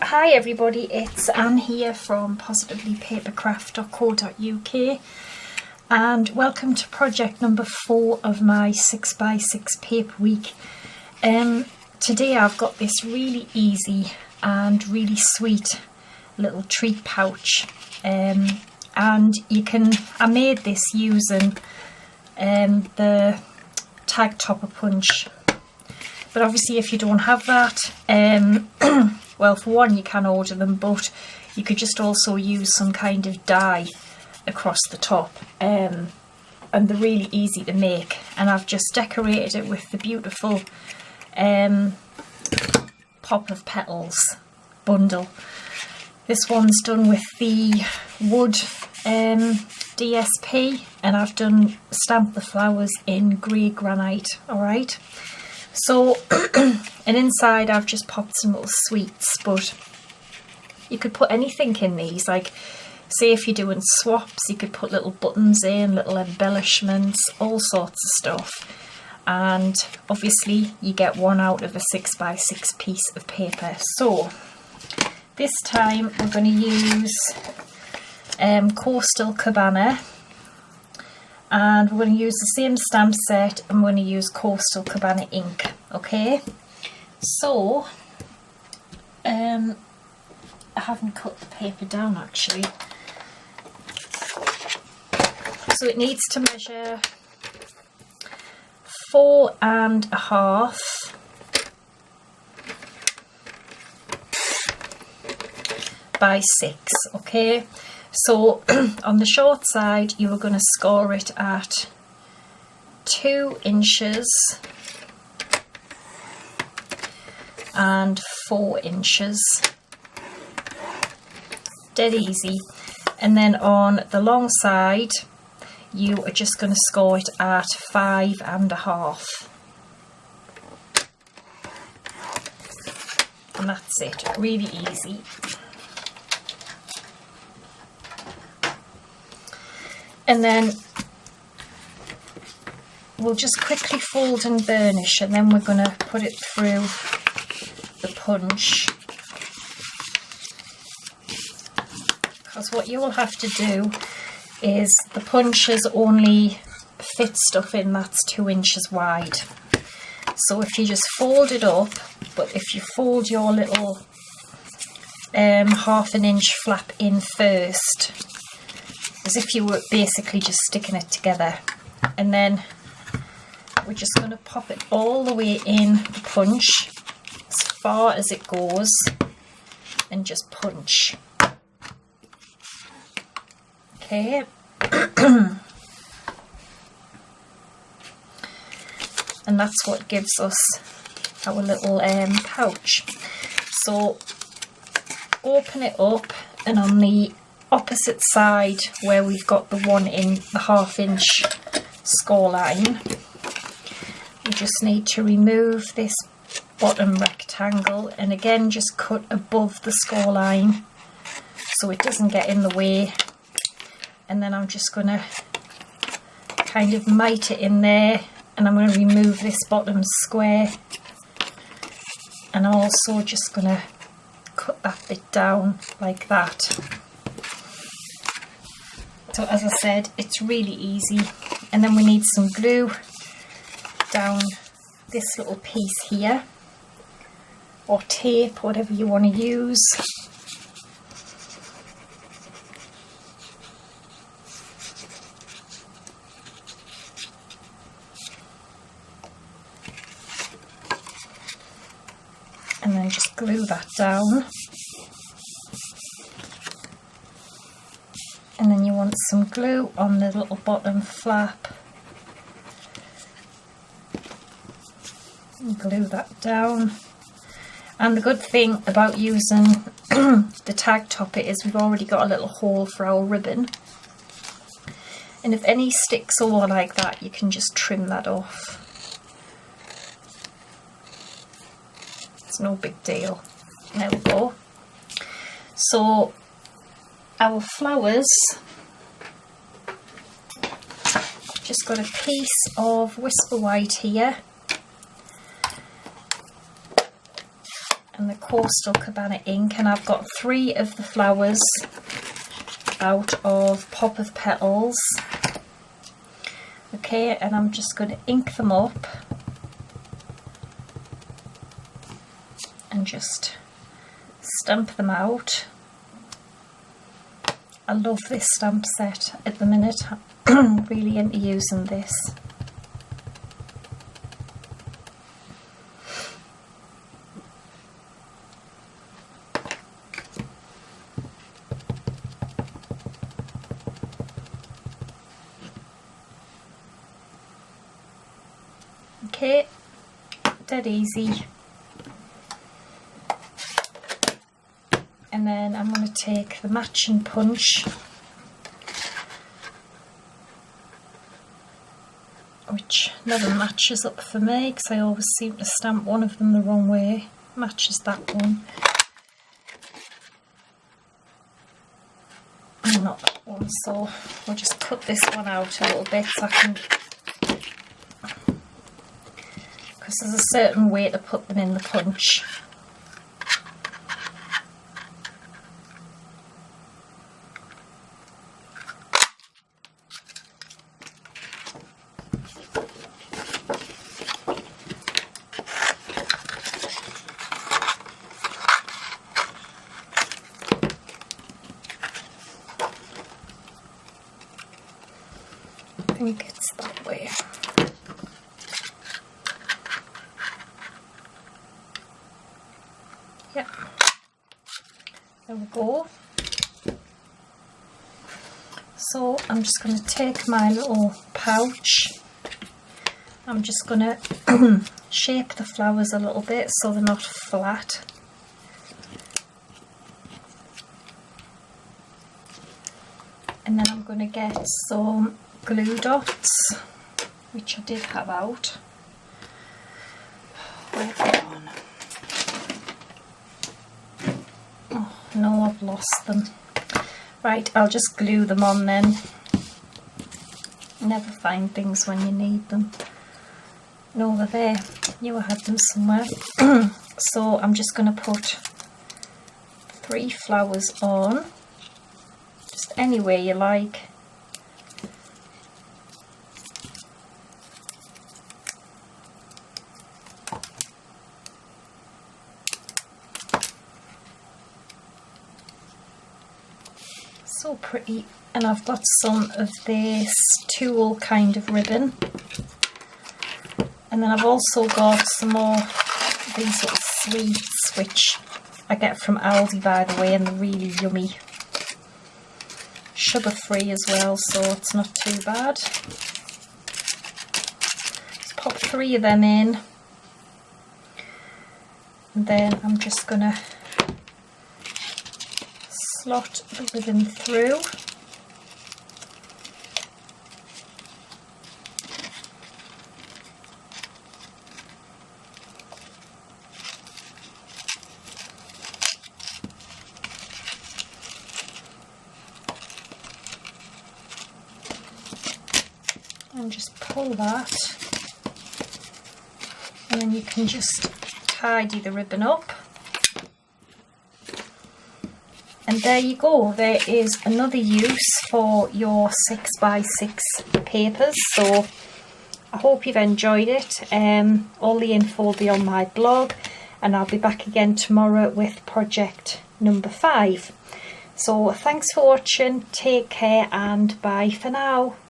Hi everybody, it's Anne here from positivelypapercraft.co.uk and welcome to project number 4 of my 6x6 paper week. Today I've got this really easy and really sweet little treat pouch, and I made this using the tag topper punch. But obviously if you don't have that, well, for one, you can order them, but you could just also use some kind of die across the top, and they're really easy to make. And I've just decorated it with the beautiful Pop of Petals bundle. This one's done with the wood DSP, and I've stamped the flowers in grey granite, alright? So, and inside I've just popped some little sweets, but you could put anything in these, like say if you're doing swaps, you could put little buttons in, little embellishments, all sorts of stuff. And obviously you get one out of a 6x6 piece of paper. So this time we're going to use Coastal Cabana. And we're going to use the same stamp set, and we're going to use Coastal Cabana ink, okay? So, I haven't cut the paper down actually. So it needs to measure 4.5 by 6, okay? So on the short side you are going to score it at 2 inches and 4 inches, dead easy. And then on the long side you are just going to score it at 5.5, and that's it, really easy. And then we'll just quickly fold and burnish, and then we're going to put it through the punch. Because what you will have to do is, the punches only fit stuff in that's 2 inches wide. So if you just fold it up, but if you fold your little 1/2 inch flap in first, as if you were basically just sticking it together, and then we're just going to pop it all the way in the punch as far as it goes, and just punch. Okay. And that's what gives us our little pouch. So open it up, and on the opposite side where we've got the 1.5 inch score line, we just need to remove this bottom rectangle, and again just cut above the score line so it doesn't get in the way. And then I'm just going to kind of mite it in there, and I'm going to remove this bottom square, and I'm also just going to cut that bit down like that. So as I said, it's really easy. And then we need some glue down this little piece here, or tape, whatever you want to use. And then just glue that down. And then you want some glue on the little bottom flap. And glue that down. And the good thing about using the tag topper is we've already got a little hole for our ribbon. And if any sticks or like that, you can just trim that off. It's no big deal. There we go. So our flowers, just got a piece of Whisper White here, and the Coastal Cabana ink, and I've got 3 of the flowers out of Pop of Petals. Okay, and I'm just going to ink them up and just stamp them out. I love this stamp set at the minute. I'm really into using this. Okay, dead easy. And then I'm going to take the matching punch, which never matches up for me because I always seem to stamp one of them the wrong way. Matches that one. And not that one, so we'll just cut this one out a little bit so I can, because there's a certain way to put them in the punch. I think it's that way. Yep. There we go. So I'm just going to take my little pouch. I'm just going to shape the flowers a little bit so they're not flat. And then I'm going to get some glue dots, which I did have out. Where have they gone? Oh no, I've lost them. Right, I'll just glue them on then. Never find things when you need them. No, they're there. Knew I had them somewhere. So I'm just going to put 3 flowers on, just anywhere you like. So pretty. And I've got some of this tulle kind of ribbon, and then I've also got some more of these little sweets which I get from Aldi, by the way, and they're really yummy, sugar free as well, so it's not too bad. Just pop 3 of them in, and then I'm just gonna slot the ribbon through. And just pull that, and then you can just tidy the ribbon up. And there you go, there is another use for your 6x6 papers. So I hope you've enjoyed it. All the info will be on my blog, and I'll be back again tomorrow with project number 5. So thanks for watching, take care, and bye for now.